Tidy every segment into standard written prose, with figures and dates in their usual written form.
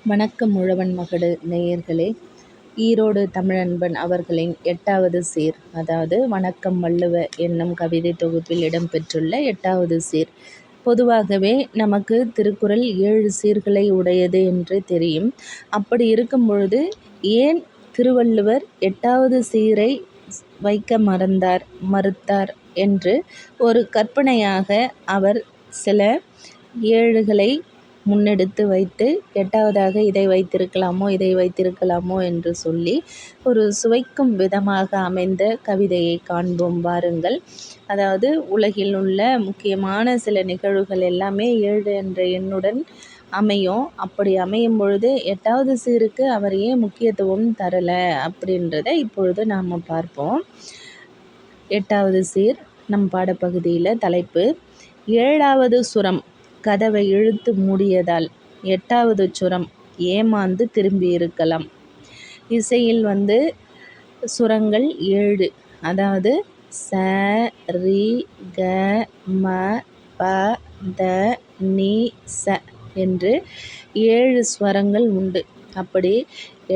வணக்கம் உழவன் மகடு நேயர்களே, ஈரோடு தமிழன்பன் அவர்களின் 8வது சீர், அதாவது வணக்கம் வள்ளுவ என்னும் கவிதை தொகுப்பில் இடம்பெற்றுள்ள 8வது சீர். பொதுவாகவே நமக்கு திருக்குறள் 7 சீர்களை உடையது என்று தெரியும். அப்படி இருக்கும் பொழுது ஏன் திருவள்ளுவர் 8வது சீரை வைக்க மறுத்தார் என்று ஒரு கற்பனையாக அவர் சில 7களை முன்னெடுத்து வைத்து 8வதாக இதை வைத்திருக்கலாமோ என்று சொல்லி ஒரு சுவைக்கும் விதமாக அமைந்த கவிதையை காண்போம் வாருங்கள். அதாவது உலகில் உள்ள முக்கியமான சில நிகழ்வுகள் எல்லாமே 7 என்ற எண்ணுடன் அமையும். அப்படி அமையும் பொழுது 8வது சீருக்கு அவர் ஏன் முக்கியத்துவம் தரலை அப்படின்றத இப்பொழுது நாம் பார்ப்போம். 8வது சீர் நம் பாடப்பகுதியில் தலைப்பு 7வது சுரம் கதவை இழுத்து மூடியதால் 8வது சுரம் ஏமாந்து திரும்பியிருக்கலாம். இசையில் சுரங்கள் 7, அதாவது ச ரி க ம ப த நி ச என்று 7 ஸ்வரங்கள் உண்டு. அப்படி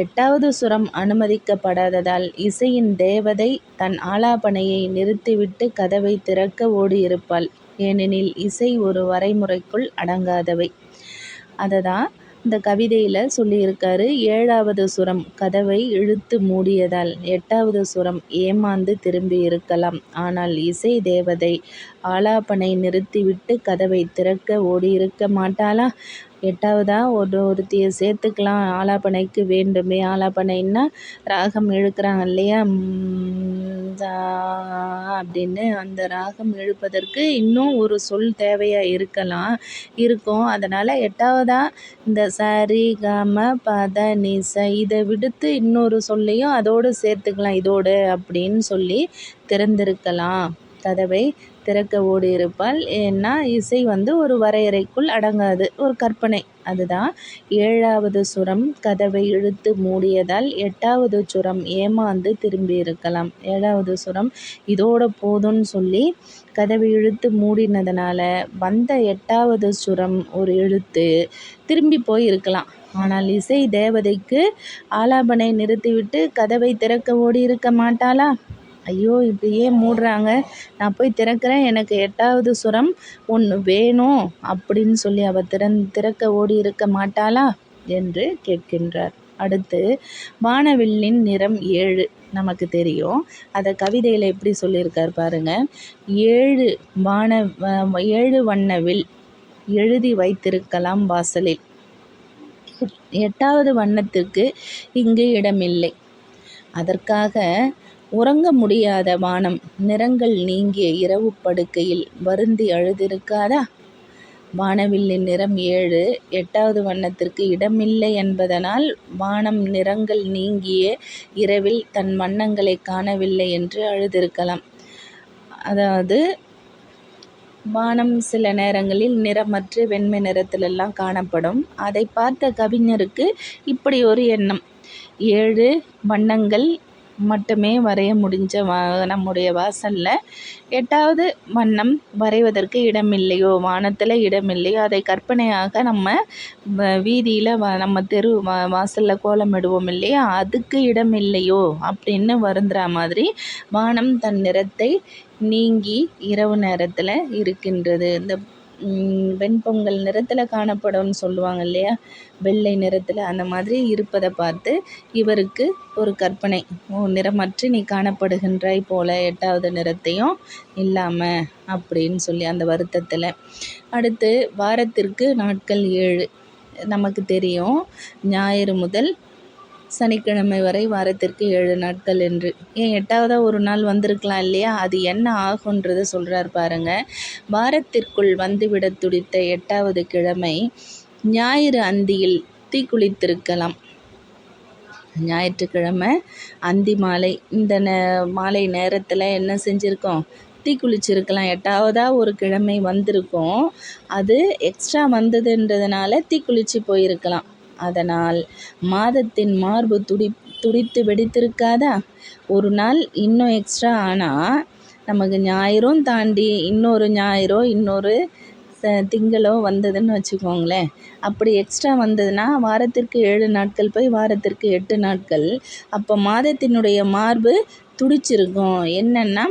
8வது சுரம் அனுமதிக்கப்படாததால் இசையின் தேவதை தன் ஆலாபனையை நிறுத்திவிட்டு கதவை திறக்க ஓடியிருப்பாள். ஏனெனில் இசை ஒரு வரைமுறைக்குள் அடங்காதவை. அதை தான் இந்த கவிதையில் சொல்லியிருக்காரு. 7வது சுரம் கதவை இழுத்து மூடியதால் 8வது சுரம் ஏமாந்து திரும்பி இருக்கலாம். ஆனால் இசை தேவதை ஆலாபனை நிறுத்திவிட்டு கதவை திறக்க ஓடியிருக்க மாட்டாளா? 8வதா ஒருத்தியை சேர்த்துக்கலாம் ஆலாபனைக்கு வேண்டுமே. ஆலாபனைன்னா ராகம் இழுக்கிறாங்க இல்லையா, அப்படின்னு அந்த ராகம் இழுப்பதற்கு இன்னும் ஒரு சொல் தேவையாக இருக்கும். அதனால் 8வதா இந்த சரி கம பத நிச இதை விடுத்து இன்னொரு சொல்லையும் அதோடு சேர்த்துக்கலாம் இதோடு அப்படின்னு சொல்லி திறந்திருக்கலாம். கதவை திறக்க ஓடியிருப்பாள். ஏன்னா இசை ஒரு வரையறைக்குள் அடங்காது, ஒரு கற்பனை. அதுதான் 7வது சுரம் கதவை இழுத்து மூடியதால் 8வது சுரம் ஏமாந்து திரும்பி இருக்கலாம். 7வது சுரம் இதோட போதும்னு சொல்லி கதவை இழுத்து மூடினதுனால வந்த 8வது சுரம் ஒரு இழுத்து திரும்பி போயிருக்கலாம். ஆனால் இசை தேவதைக்கு ஆலாபனை நிறுத்திவிட்டு கதவை திறக்க ஓடி இருக்க மாட்டாளா? ஐயோ, இப்படி ஏன் மூடுறாங்க, நான் போய் திறக்கிறேன், எனக்கு 8வது சுரம் ஒன்று வேணும் அப்படின்னு சொல்லி அவள் திறக்க ஓடி இருக்க மாட்டாளா என்று கேட்கின்றார். அடுத்து வானவில்லின் நிறம் 7 நமக்கு தெரியும். அதை கவிதையில் எப்படி சொல்லியிருக்கார் பாருங்க. 7 வண்ண வில் எழுதி வைத்திருக்கலாம் வாசலில். 8வது வண்ணத்திற்கு இங்கு இடமில்லை. அதற்காக உறங்க முடியாத வானம் நிறங்கள் நீங்கிய இரவு படுக்கையில் வருந்தி அழுதிருக்காதா? வானவில்லின் நிறம் 7, 8வது வண்ணத்திற்கு இடமில்லை என்பதனால் வானம் நிறங்கள் நீங்கிய இரவில் தன் வண்ணங்களை காணவில்லை என்று அழுதிருக்கலாம். அதாவது வானம் சில நேரங்களில் நிறமற்று வெண்மை நிறத்திலெல்லாம் காணப்படும். அதை பார்த்த கவிஞருக்கு இப்படி ஒரு எண்ணம், 7 வண்ணங்கள் மட்டுமே வரைய முடிஞ்ச நம்முடைய வாசலில் 8வது வண்ணம் வரைவதற்கு இடமில்லையோ, வானத்தில் இடமில்லையோ, அதை கற்பனையாக நம்ம வீதியில் நம்ம தெரு வாசலில் கோலமிடுவோம் இல்லையா, அதுக்கு இடமில்லையோ அப்படின்னு வருந்துற மாதிரி வானம் தன் நிறத்தை நீங்கி இரவு நேரத்தில் இருக்கின்றது. இந்த வெண்பொங்கல் நிறத்தில் காணப்படும்னு சொல்லுவாங்க இல்லையா, வெள்ளை நிறத்தில், அந்த மாதிரி இருப்பதை பார்த்து இவருக்கு ஒரு கற்பனை, நிறமற்று நீ காணப்படுகின்றாய் போல 8வது நிறத்தையும் இல்லாமல் அப்படின்னு சொல்லி அந்த வருத்தத்தில். அடுத்து வாரத்திற்கு நாட்கள் 7 நமக்கு தெரியும். ஞாயிறு முதல் சனிக்கிழமை வரை வாரத்திற்கு 7 நாட்கள் என்று. ஏன் 8வதா ஒரு நாள் வந்திருக்கலாம் இல்லையா, அது என்ன ஆகுன்றதை சொல்கிறார் பாருங்க. வாரத்திற்குள் வந்துவிட துடித்த 8வது கிழமை ஞாயிறு அந்தியில் தீக்குளித்திருக்கலாம். ஞாயிற்றுக்கிழமை அந்தி மாலை, இந்த மாலை நேரத்தில் என்ன செஞ்சுருக்கோம், தீக்குளிச்சிருக்கலாம். 8வதா ஒரு கிழமை வந்திருக்கும், அது எக்ஸ்ட்ரா வந்ததுன்றதுனால தீக்குளிச்சு போயிருக்கலாம். அதனால் மாதத்தின் மார்பு துடித்து வெடித்திருக்காதா? ஒரு நாள் இன்னும் எக்ஸ்ட்ரா ஆனால் நமக்கு ஞாயிறும் தாண்டி இன்னொரு ஞாயிறோ இன்னொரு திங்களோ வந்ததுன்னு வச்சுக்கோங்களேன். அப்படி எக்ஸ்ட்ரா வந்ததுன்னா வாரத்திற்கு 7 நாட்கள் போய் வாரத்திற்கு 8 நாட்கள். அப்போ மாதத்தினுடைய மார்பு துடிச்சிருக்கும். என்னென்னா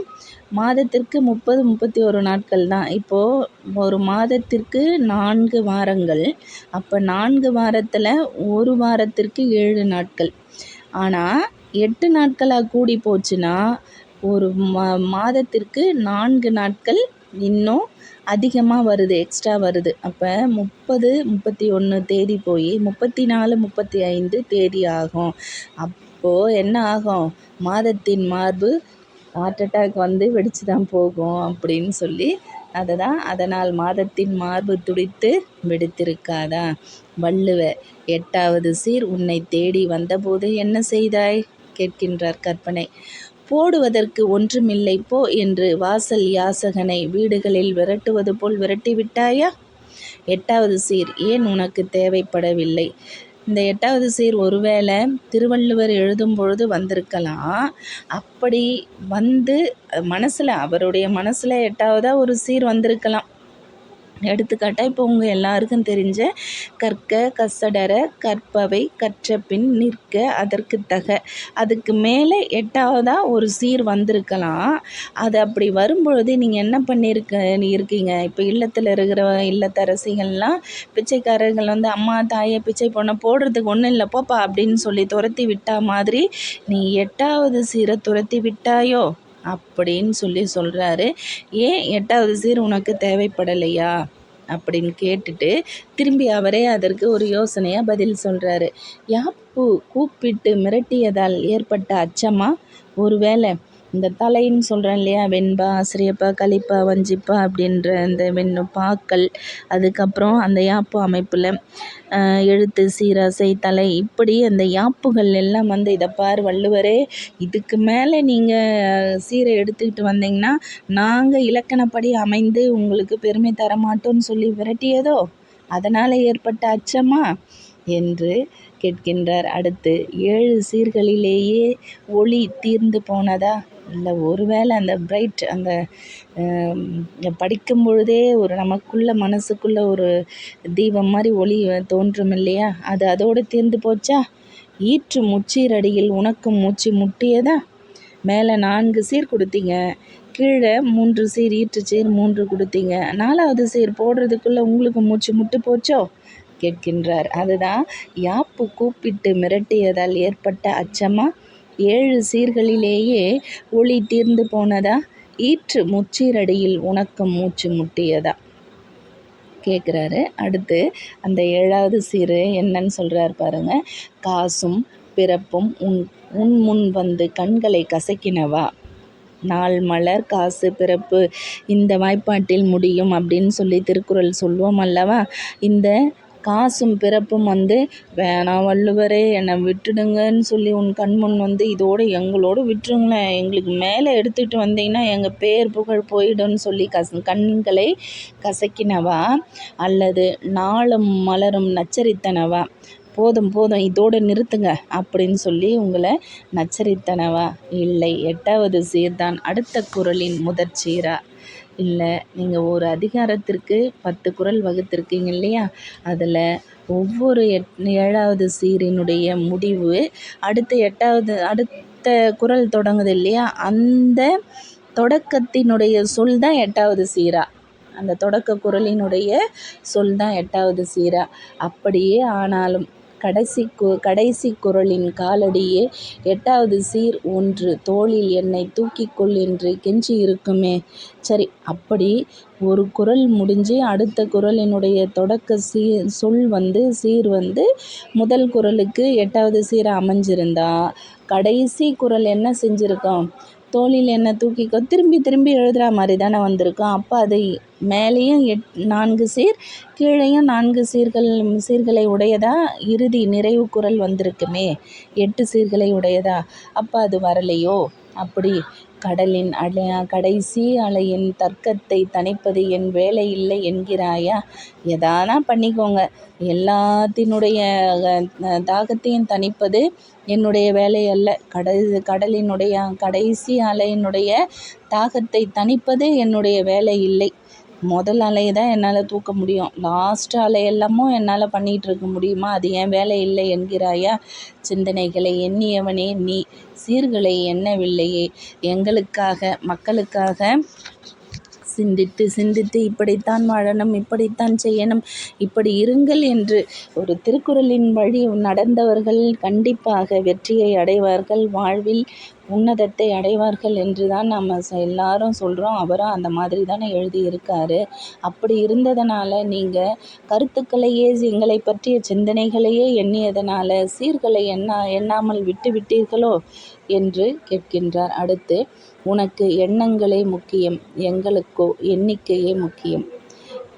மாதத்திற்கு 30, 31 நாட்கள் தான். இப்போது ஒரு மாதத்திற்கு 4 வாரங்கள். அப்போ 4 வாரத்தில் ஒரு வாரத்திற்கு 7 நாட்கள். ஆனால் 8 நாட்களாக கூடி போச்சுன்னா ஒரு மாதத்திற்கு 4 நாட்கள் இன்னும் அதிகமாக வருது, எக்ஸ்ட்ரா வருது. அப்போ 30, 31 தேதி போய் 34, 35 தேதி ஆகும். அப்போது என்ன ஆகும்? மாதத்தின் மார்பு ஹார்ட் அட்டாக் வந்து வெடிச்சு தான் போகும் அப்படின்னு சொல்லி அதனால் மாதத்தின் மார்பு துடித்து வெடித்திருக்காதா? வள்ளுவ 8வது சீர் உன்னை தேடி வந்தபோது என்ன செய்தாய் கேட்கின்றார் கற்பனை. போடுவதற்கு ஒன்றுமில்லை போ என்று வாசல் யாசகனை வீடுகளில் விரட்டுவது போல் விரட்டி விட்டாயா? 8வது சீர் ஏன் உனக்கு தேவைப்படவில்லை? இந்த 8வது சீர் ஒருவேளை திருவள்ளுவர் எழுதும் பொழுது வந்திருக்கலாம். அப்படி வந்து அவருடைய மனசில் 8வதாக ஒரு சீர் வந்திருக்கலாம். எடுத்துக்காட்டாக இப்போ உங்கள் எல்லாருக்கும் தெரிஞ்ச கற்க கசடர கற்பவை கற்ற பின் நிற்க அதற்கு தக, அதுக்கு மேலே 8வதாக ஒரு சீர் வந்திருக்கலாம். அது அப்படி வரும்பொழுது நீங்கள் என்ன இருக்கீங்க? இப்போ இல்லத்தில் இருக்கிற இல்லத்தரசிகள்லாம் பிச்சைக்காரர்கள் வந்து அம்மா தாயை பிச்சை பொண்ணை போடுறதுக்கு ஒன்றும் இல்லை போப்பா அப்படின்னு சொல்லி துரத்தி விட்டா மாதிரி நீ 8வது சீரை துரத்தி விட்டாயோ அப்படின்னு சொல்கிறாரு. ஏன் 8வது சீர் உனக்கு தேவைப்படலையா அப்படின்னு கேட்டுட்டு திரும்பி அவரே அதற்கு ஒரு யோசனையாக பதில் சொல்கிறாரு. யாப்பு கூப்பிட்டு மிரட்டியதால் ஏற்பட்ட அச்சமா? ஒருவேளை இந்த தலைன்னு சொல்கிறேன் இல்லையா, வெண்பா ஆசிரியப்பா கலிப்பா வஞ்சிப்பா அப்படின்ற அந்த பாக்கள், அதுக்கப்புறம் அந்த யாப்பு அமைப்பில் எழுத்து சீராசை தலை, இப்படி அந்த யாப்புகள் எல்லாம் வந்து இதை பார் வள்ளுவரே, இதுக்கு மேலே நீங்கள் சீரை எடுத்துக்கிட்டு வந்தீங்கன்னா நாங்கள் இலக்கணப்படி அமைந்து உங்களுக்கு பெருமை தரமாட்டோன்னு சொல்லி விரட்டியதோ அதனால் ஏற்பட்ட அச்சமா என்று கேட்கின்றார். அடுத்து 7 சீர்களிலேயே ஒளி தீர்ந்து போனதா? இல்லை ஒருவேளை அந்த பிரைட் அந்த படிக்கும் பொழுதே ஒரு நமக்குள்ள மனசுக்குள்ளே ஒரு தீபம் மாதிரி ஒளி தோன்றும் இல்லையா, அது அதோடு தீர்ந்து போச்சா? ஈற்று முச்சீரடியில் உனக்கு மூச்சு முட்டியதா? மேலே 4 சீர் கொடுத்தீங்க, கீழே 3 சீர் ஈற்றுச்சீர் 3 கொடுத்தீங்க, 4வது சீர் போடுறதுக்குள்ளே உங்களுக்கு மூச்சு முட்டு போச்சோ கேட்கின்றார். அதுதான் யாப்பு கூப்பிட்டு மிரட்டியதால் ஏற்பட்ட அச்சமா? 7 சீர்களிலேயே ஒளி தீர்ந்து போனதா? ஈற்று முச்சீரடியில் உனக்கு மூச்சு முட்டியதா கேட்குறாரு. அடுத்து அந்த 7வது சீர் என்னன்னு சொல்கிறார் பாருங்க. காசும் பிறப்பும் உன் முன் வந்து கண்களை கசக்கினவா? நாள் மலர் காசு பிறப்பு இந்த வாய்ப்பாட்டில் முடியும் அப்படின்னு சொல்லி திருக்குறள் சொல்லுவோம் அல்லவா. இந்த காசும் பிறப்பும் வந்து வேணாம் வள்ளுவரே என்னை விட்டுடுங்கன்னு சொல்லி உன் கண்முன் வந்து இதோடு எங்களோடு விட்டுருங்களேன், எங்களுக்கு மேலே எடுத்துகிட்டு வந்தீங்கன்னா எங்கள் பேர் புகழ் போயிடும்னு சொல்லி கண்களை கசக்கினவா? அல்லது நாளும் மலரும் நச்சரித்தனவா? போதும் இதோடு நிறுத்துங்க அப்படின்னு சொல்லி உங்களை நச்சரித்தனவா? இல்லை, 8வது சீர்தான் அடுத்த குறளின் முதற் சீரா? இல்லை, நீங்கள் ஒரு அதிகாரத்திற்கு 10 குறள் வகுத்திருக்கீங்க இல்லையா, அதில் ஒவ்வொரு 7வது சீரினுடைய முடிவு அடுத்த குறள் தொடங்குது இல்லையா, அந்த தொடக்கத்தினுடைய சொல் தான் 8வது சீரா? அந்த தொடக்க குறளினுடைய சொல் தான் 8வது சீரா? அப்படியே ஆனாலும் கடைசி குறளின் காலடியே 8வது சீர் ஒன்று தோளில் என்னை தூக்கிக்கொள் என்று கெஞ்சி இருக்குமே. சரி, அப்படி ஒரு குறள் முடிஞ்சு அடுத்த குறளினுடைய தொடக்க சொல் வந்து சீர் வந்து முதல் குறளுக்கு 8வது சீரை அமைஞ்சிருந்தா கடைசி குறள் என்ன செஞ்சுருக்கோம்? தோளில் என்ன தூக்கிக்கோ திரும்பி எழுதுகிற மாதிரி தானே வந்திருக்கோம். அப்போ அது மேலேயும் 4 சீர் கீழேயும் 4 சீர்களை உடையதா இறுதி நிறைவு குறள் வந்திருக்குமே, 8 சீர்களை உடையதா? அப்போ அது வரலையோ? அப்படி கடலின் கடைசி அலையின் தர்க்கத்தை தணிப்பது என் வேலை இல்லை என்கிறாயா? எதானா பண்ணிக்கோங்க, எல்லாத்தினுடைய தாகத்தையும் தணிப்பது என்னுடைய வேலை அல்ல. கடலினுடைய கடைசி அலையினுடைய தாகத்தை தணிப்பது என்னுடைய வேலை இல்லை. முதல் அலையை தான் என்னால் தூக்க முடியும், லாஸ்ட் அலையெல்லாமும் என்னால் பண்ணிகிட்ருக்க முடியுமா? அது என் வேலை இல்லை என்கிறாயா? சிந்தனைகளை எண்ணியவனே நீ, சீர்களை எண்ணவில்லையே. எங்களுக்காக, மக்களுக்காக சிந்தித்து சிந்தித்து இப்படித்தான் வாழணும், இப்படித்தான் செய்யணும், இப்படி இருங்கள் என்று ஒரு திருக்குறளின் வழி நடந்தவர்கள் கண்டிப்பாக வெற்றியை அடைவார்கள், வாழ்வில் உன்னதத்தை அடைவார்கள் என்று தான் நம்ம எல்லாரும் சொல்கிறோம். அவரும் அந்த மாதிரி தானே எழுதியிருக்காரு. அப்படி இருந்ததனால நீங்கள் கருத்துக்களையே, எங்களை பற்றிய சிந்தனைகளையே எண்ணியதனால சீர்களை எண்ணாமல் விட்டு விட்டீர்களோ என்று கேட்கின்றார். அடுத்து, உனக்கு எண்ணங்களே முக்கியம், எங்களுக்கோ எண்ணிக்கையே முக்கியம்.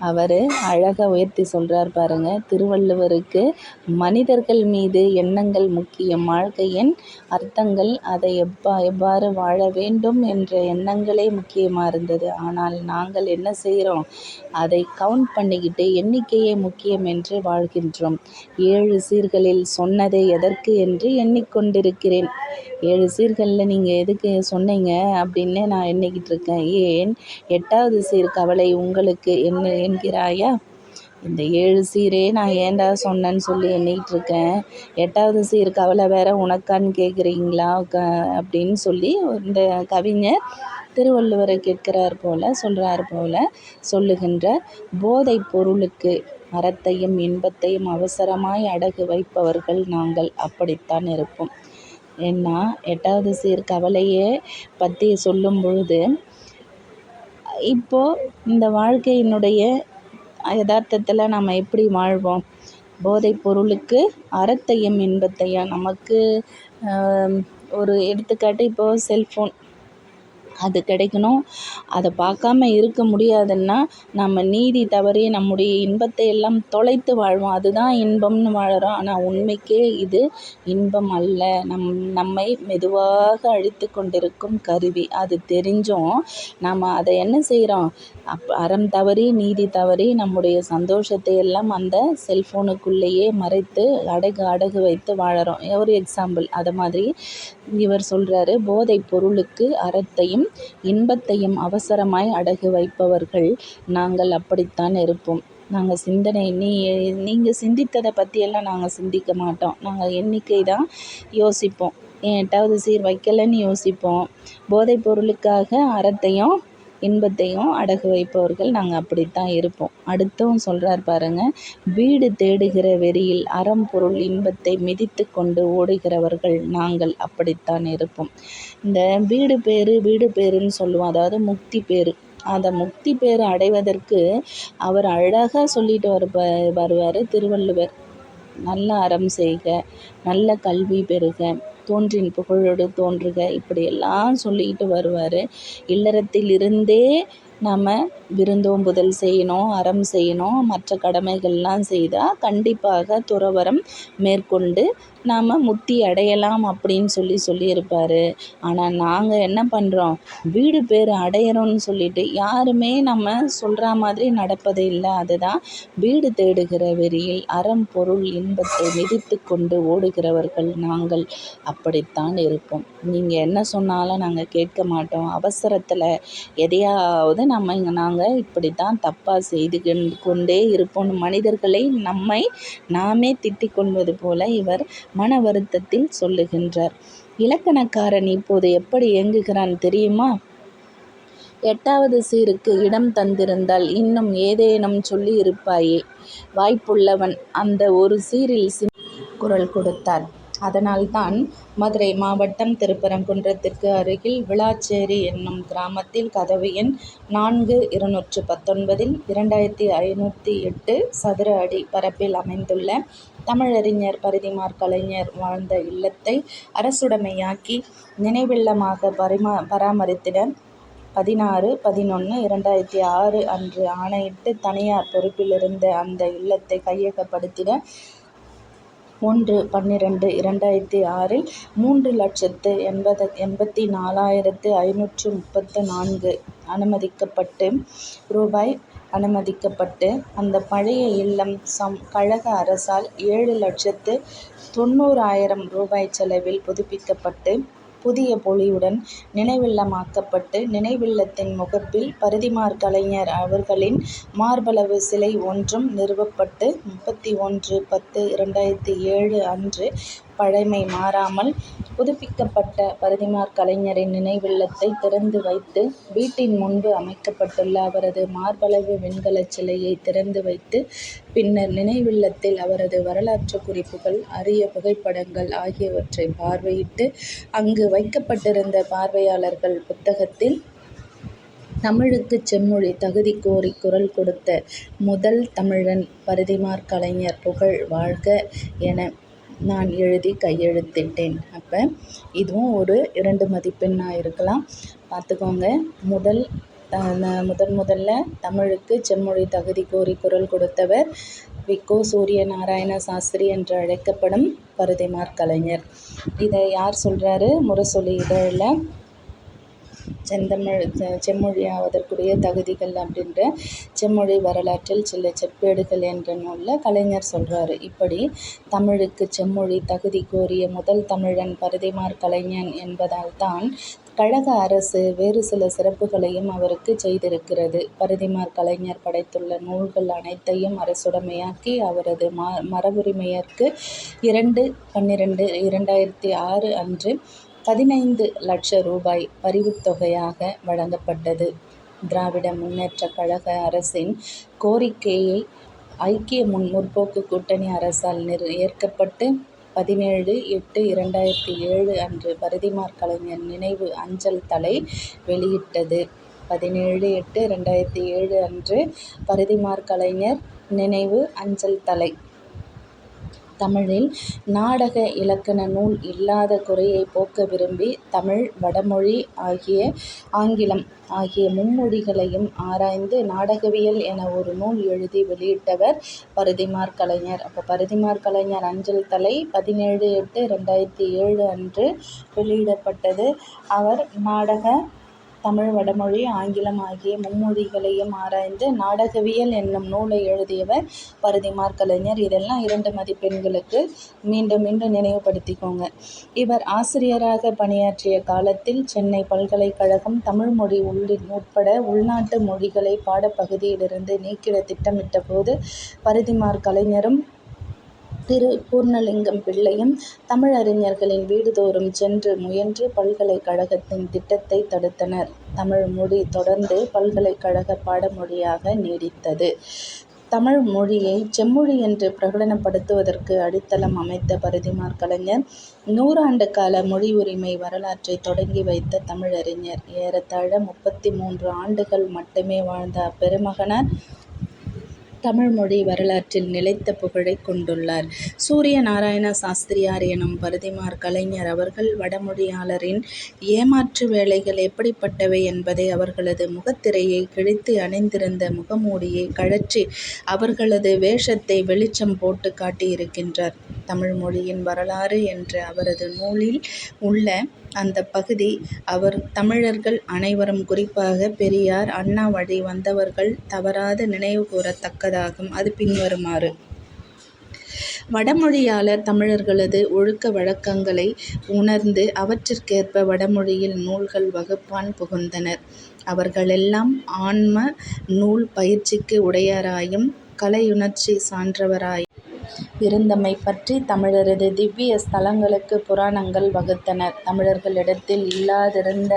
அவர் அழகாக உயர்த்தி சொல்கிறார் பாருங்க. திருவள்ளுவருக்கு மனிதர்கள் மீது எண்ணங்கள் முக்கியம், வாழ்க்கையின் அர்த்தங்கள், அதை எவ்வாறு வாழ வேண்டும் என்ற எண்ணங்களே முக்கியமாக இருந்தது. ஆனால் நாங்கள் என்ன செய்கிறோம்? அதை கவுண்ட் பண்ணிக்கிட்டு எண்ணிக்கையே முக்கியம் என்று வாழ்கின்றோம். 7 சீர்களில் சொன்னதை எதற்கு என்று எண்ணிக்கொண்டிருக்கிறேன். 7 சீர்களில் நீங்கள் எதுக்கு சொன்னீங்க அப்படின்னு நான் எண்ணிக்கிட்டு இருக்கேன். ஏன் 8வது சீர் கவலை உங்களுக்கு என்ன என்கிறாயா? இந்த 7 சீரே நான் ஏன்டா சொன்னேன்னு சொல்லி எண்ணிக்கிட்டு இருக்கேன், 8வது சீர் கவலை வேற உனக்கான்னு கேட்குறீங்களா அப்படின்னு சொல்லி இந்த கவிஞர் திருவள்ளுவரை கேட்கிறார் போல, சொல்கிறார் போல சொல்லுகின்ற. போதை பொருளுக்கு அறத்தையும் இன்பத்தையும் அவசரமாய் அடகு வைப்பவர்கள் நாங்கள், அப்படித்தான் இருப்போம். ஏன்னா 8வது சீர் கவலையை பற்றி சொல்லும் பொழுது, இப்போது இந்த வாழ்க்கையினுடைய யதார்த்தத்தில் நம்ம எப்படி வாழ்வோம்? போதைப் பொருளுக்கு அறத்தையும் இன்பத்தையும், நமக்கு ஒரு எடுத்துக்காட்டு, இப்போது செல்ஃபோன் அது கிடைக்கணும், அதை பார்க்காம இருக்க முடியாதுன்னா நம்ம நீதி தவறி நம்முடைய இன்பத்தை எல்லாம் தொலைத்து வாழ்வோம். அதுதான் இன்பம்னு வாழறோம். ஆனால் உண்மைக்கே இது இன்பம் அல்ல, நம்மை மெதுவாக அழித்து கொண்டிருக்கும் கருவி. அது தெரிஞ்சும் நம்ம அதை என்ன செய்கிறோம்? அறம் தவறி நீதி தவறி நம்முடைய சந்தோஷத்தை எல்லாம் அந்த செல்ஃபோனுக்குள்ளேயே மறைத்து அடகு வைத்து வாழறோம். ஒரு எக்ஸாம்பிள். அதை மாதிரி இவர் சொல்கிறாரு, போதைப் பொருளுக்கு அறத்தையும் இன்பத்தையும் அவசரமாய் அடகு வைப்பவர்கள் நாங்கள், அப்படித்தான் இருப்போம். நாங்கள் நீங்கள் சிந்தித்ததை பற்றியெல்லாம் நாங்கள் சிந்திக்க மாட்டோம். நாங்கள் எண்ணிக்கை தான் யோசிப்போம். 8வது சீர் வைக்கலைன்னு யோசிப்போம். போதைப் பொருளுக்காக அறத்தையும் இன்பத்தையும் அடகு வைப்பவர்கள் நாங்கள், அப்படித்தான் இருப்போம். அடுத்தும் சொல்கிறார் பாருங்க. வீடு தேடுகிற வெறியில் அறம் பொருள் இன்பத்தை மிதித்து கொண்டு ஓடுகிறவர்கள் நாங்கள், அப்படித்தான் இருப்போம். இந்த வீடு பேருன்னு சொல்லுவோம், அதாவது முக்தி பேரு. அந்த முக்தி பேர் அடைவதற்கு அவர் அழகாக சொல்லிட்டு வருவார் திருவள்ளுவர். நல்ல அறம் செய்க, நல்ல கல்வி பெறுக, தோன்றின் புகழோடு தோன்றுக, இப்படியெல்லாம் சொல்லிக்கிட்டு வருவார். இல்லறத்தில் இருந்தே நம்ம விருந்தோம்புதல் செய்யணும், அறம் செய்யணும், மற்ற கடமைகள்லாம் செய்தால் கண்டிப்பாக துறவறம் மேற்கொண்டு நாம் முக்தி அடையலாம் அப்படின்னு சொல்லியிருப்பார். ஆனால் நாங்கள் என்ன பண்ணுறோம்? வீடு பேர் அடையிறோன்னு சொல்லிட்டு யாருமே நம்ம சொல்கிற மாதிரி நடப்பது இல்லை. அதுதான் வீடு தேடுகிற வெறியில் அறம் பொருள் இன்பத்தை மிதித்து கொண்டு ஓடுகிறவர்கள் நாங்கள், அப்படித்தான் இருப்போம். நீங்கள் என்ன சொன்னாலும் நாங்கள் கேட்க மாட்டோம். அவசரத்தில் எதையாவது நாங்கள் இப்படித்தான் தப்பாக செய்து கொண்டே இருப்போம். மனிதர்களை நாமே திட்டிக் கொள்வது போல இவர் மன வருத்தத்தில் சொல்லுகின்றார். இலக்கணக்காரன் இப்போது எப்படி இயங்குகிறான் தெரியுமா? 8வது சீருக்கு இடம் தந்திருந்தால் இன்னும் ஏதேனும் சொல்லி இருப்பாயே. வாய்ப்புள்ளவன் அந்த ஒரு சீரில் குரல் கொடுத்தார். அதனால்தான் மதுரை மாவட்டம் திருப்பரங்குன்றத்திற்கு அருகில் விளாச்சேரி என்னும் கிராமத்தில் கதவு எண் 4219 2508 சதுர அடி பரப்பில் அமைந்துள்ள தமிழறிஞர் பரிதிமாற் கலைஞர் வாழ்ந்த இல்லத்தை அரசுடைமையாக்கி நினைவில்லமாக பராமரித்திட 16/11/2006 அன்று ஆணையிட்டு தனியார் பொறுப்பிலிருந்த அந்த இல்லத்தை கையகப்படுத்திட 1/12/2006 3,84,534 அனுமதிக்கப்பட்டு அந்த பழைய இல்லம் கழக அரசால் 7,90,000 ரூபாய் செலவில் புதுப்பிக்கப்பட்டு புதிய பொலிவுடன் நினைவில்லமாக்கப்பட்டு நினைவில்லத்தின் முகப்பில் பரிதிமாற் கலைஞர் அவர்களின் மார்பளவு சிலை ஒன்றும் நிறுவப்பட்டு 31/10/2007 அன்று பழமை மாறாமல் புதுப்பிக்கப்பட்ட பரிதிமாற் கலைஞரின் நினைவில்லத்தை திறந்து வைத்து வீட்டின் முன்பு அமைக்கப்பட்டுள்ள அவரது மார்பளவு வெண்கலச் சிலையை திறந்து வைத்து பின்னர் நினைவில்லத்தில் அவரது வரலாற்று குறிப்புகள், அரிய புகைப்படங்கள் ஆகியவற்றை பார்வையிட்டு அங்கு வைக்கப்பட்டிருந்த பார்வையாளர்கள் புத்தகத்தில் தமிழுக்குச் செம்மொழி தகுதி கோரி குரல் கொடுத்த முதல் தமிழன் பரிதிமாற் கலைஞர் புகழ் வாழ்க என நான் எழுதி கையெழுத்திட்டேன். அப்போ இதுவும் ஒரு 2 மதிப்பெண்ணாக இருக்கலாம். பார்த்துக்கோங்க. முதல்ல தமிழுக்கு செம்மொழி தகுதி கோரி குரல் கொடுத்தவர் விக்கோ சூரிய நாராயண சாஸ்திரி என்று அழைக்கப்படும் பரிதிமாற் கலைஞர். இதை யார் சொல்கிறாரு? முரசொலி இதழில் செம்மொழியாவதற்குரிய தகுதிகள் அப்படின்ற செம்மொழி வரலாற்றில் சில செப்பேடுகள் என்ற நூலில் கலைஞர் சொல்கிறாரு. இப்படி தமிழுக்கு செம்மொழி தகுதி கோரிய முதல் தமிழன் பரிதிமாற் கலைஞன் என்பதால் தான் கழக அரசு வேறு சில சிறப்புகளையும் அவருக்கு செய்திருக்கிறது. பரிதிமாற் கலைஞர் படைத்துள்ள நூல்கள் அனைத்தையும் அரசுடைமையாக்கி அவரது மரபுரிமையருக்கு 2/12/2006 அன்று 15 லட்ச ரூபாய் பரிவுத் தொகையாக வழங்கப்பட்டது. திராவிட முன்னேற்றக் கழக அரசின் கோரிக்கையை ஐக்கிய முற்போக்கு கூட்டணி அரசால் ஏற்கப்பட்டு 17/8/2007 அன்று பரிதிமாற் கலைஞர் நினைவு அஞ்சல் தலை வெளியிட்டது. 17/8/2007 அன்று பரிதிமாற் கலைஞர் நினைவு அஞ்சல் தலை. தமிழில் நாடக இலக்கண நூல் இல்லாத குறையை போக்க விரும்பி தமிழ், வடமொழி, ஆங்கிலம் ஆகிய மும்மொழிகளையும் ஆராய்ந்து நாடகவியல் என ஒரு நூல் எழுதி வெளியிட்டவர் பரிதிமாற் கலைஞர். அப்போ பரிதிமாற் கலைஞர் அஞ்சல் தலை 17/8/2007 அன்று வெளியிடப்பட்டது. அவர் நாடக, தமிழ், வடமொழி, ஆங்கிலம் ஆகிய மும்மொழிகளையும் ஆராய்ந்து நாடகவியல் என்னும் நூலை எழுதியவர் பரிதிமாற் கலைஞர். இதெல்லாம் 2 மதிப்பெண்களுக்கு. மீண்டும் நினைவுபடுத்திக்கோங்க. இவர் ஆசிரியராக பணியாற்றிய காலத்தில் சென்னை பல்கலைக்கழகம் தமிழ் மொழி உட்பட உள்நாட்டு மொழிகளை பாடப்பகுதியிலிருந்து நீக்கிட திட்டமிட்ட போது பரிதிமாற் கலைஞரும் திரு பூர்ணலிங்கம் பிள்ளையும் தமிழறிஞர்களின் வீடுதோறும் சென்று முயன்று பல்கலைக்கழகத்தின் திட்டத்தை தடுத்தனர். தமிழ் மொழி தொடர்ந்து பல்கலைக்கழக பாடமொழியாக நீடித்தது. தமிழ் மொழியை செம்மொழி என்று பிரகடனப்படுத்துவதற்கு அடித்தளம் அமைத்த பரிதிமாற் கலைஞர் 100 ஆண்டு கால மொழி உரிமை வரலாற்றை தொடங்கி வைத்த தமிழறிஞர். ஏறத்தாழ 33 ஆண்டுகள் மட்டுமே வாழ்ந்த அப்பெருமகனார் தமிழ் மொழி வரலாற்றில் நிலைத்த புகழைக் கொண்டுள்ளார். சூரிய நாராயண சாஸ்திரியார் எனும் பரிதிமாற் கலைஞர் அவர்கள் வடமொழியாளரின் ஏமாற்று வேலைகள் எப்படிப்பட்டவை என்பதை அவர்களது முகத்திரையை கிழித்து அணிந்திருந்த முகமூடியை கழற்றி அவர்களது வேஷத்தை வெளிச்சம் போட்டு காட்டியிருக்கின்றார். தமிழ் மொழியின் வரலாறு என்ற அவரது நூலில் உள்ள அந்த பகுதி அவர் தமிழர்கள் அனைவரும், குறிப்பாக பெரியார், அண்ணா வழி வந்தவர்கள் தவறாது நினைவு கூறத்தக்கதாகும். அது பின்வருமாறு: வடமொழியாளர் தமிழர்களது ஒழுக்க வழக்கங்களை உணர்ந்து அவற்றிற்கேற்ப வடமொழியில் நூல்கள் வகுப்பான் புகுந்தனர். அவர்களெல்லாம் ஆன்ம நூல் பயிற்சிக்கு உடையராயும் கலையுணர்ச்சி சான்றவராயும் இருந்தமை பற்றி தமிழரது திவ்விய ஸ்தலங்களுக்கு புராணங்கள் வகுத்தனர். தமிழர்களிடத்தில் இல்லாதிருந்த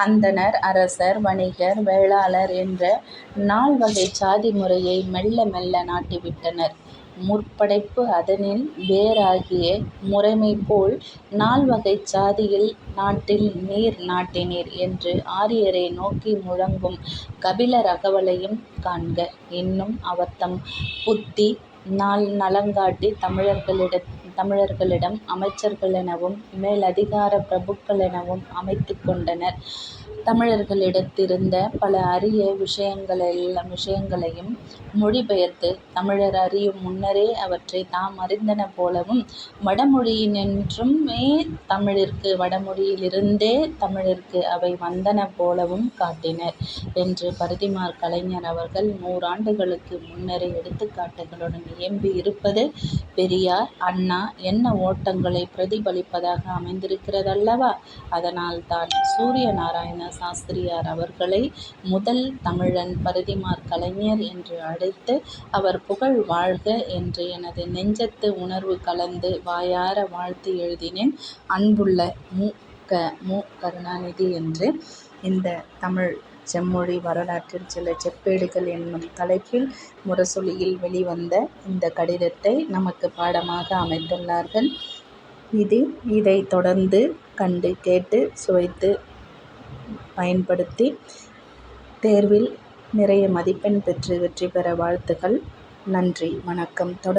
அந்தணர், அரசர், வணிகர், வேளாளர் என்ற 4 வகைச் சாதி முறையை மெல்ல மெல்ல நாட்டிவிட்டனர். முற்படைப்பு அதனில் வேறாகிய முறைமைபோல் 4 வகைச் சாதியில் நாட்டில் நீர் நாட்டினீர் என்று ஆரியரை நோக்கி முழங்கும் கபிலர் அகவலையும் காண்க. இன்னும் அவர்தம் புத்தி நலங்காட்டி தமிழர்களிடம் அமைச்சர்களெனவும் மேலதிகார பிரபுக்களெனவும் அமைத்துக் கொண்டனர். தமிழர்களிடத்திருந்த பல அரிய விஷயங்களையும் மொழிபெயர்த்து தமிழர் அறியும் முன்னரே அவற்றை தாம் அறிந்தன போலவும் வடமொழியினின்றுமே தமிழிற்கு வடமொழியிலிருந்தே தமிழிற்கு அவை வந்தன போலவும் காட்டினர் என்று பரிதிமாற் கலைஞர் அவர்கள் 100 ஆண்டுகளுக்கு முன்னரே எடுத்துக்காட்டுகளுடன் இயம்பி இருப்பது பெரியார், அண்ணா எண்ண ஓட்டங்களை பிரதிபலிப்பதாக அமைந்திருக்கிறதல்லவா? அதனால்தான் சூரிய நாராயண சாஸ்திரியார் அவர்களை முதல் தமிழன் பரிதிமாற் கலைஞர் என்று அழைத்து அவர் புகழ் வாழ்க என்று எனது நெஞ்சத்து உணர்வு கலந்து வாயார வாழ்த்தி எழுதினேன். அன்புள்ள மு. கருணாநிதி என்று இந்த தமிழ் செம்மொழி வரலாற்றில் சில செப்பேடுகள் என்னும் தலைப்பில் முரசொலியில் வெளிவந்த இந்த கடிதத்தை நமக்கு பாடமாக அமைத்துள்ளார்கள். இதை தொடர்ந்து கண்டு கேட்டு சுவைத்து பயன்படுத்தி தேர்வில் நிறைய மதிப்பெண் பெற்று வெற்றி பெற வாழ்த்துகள். நன்றி, வணக்கம்.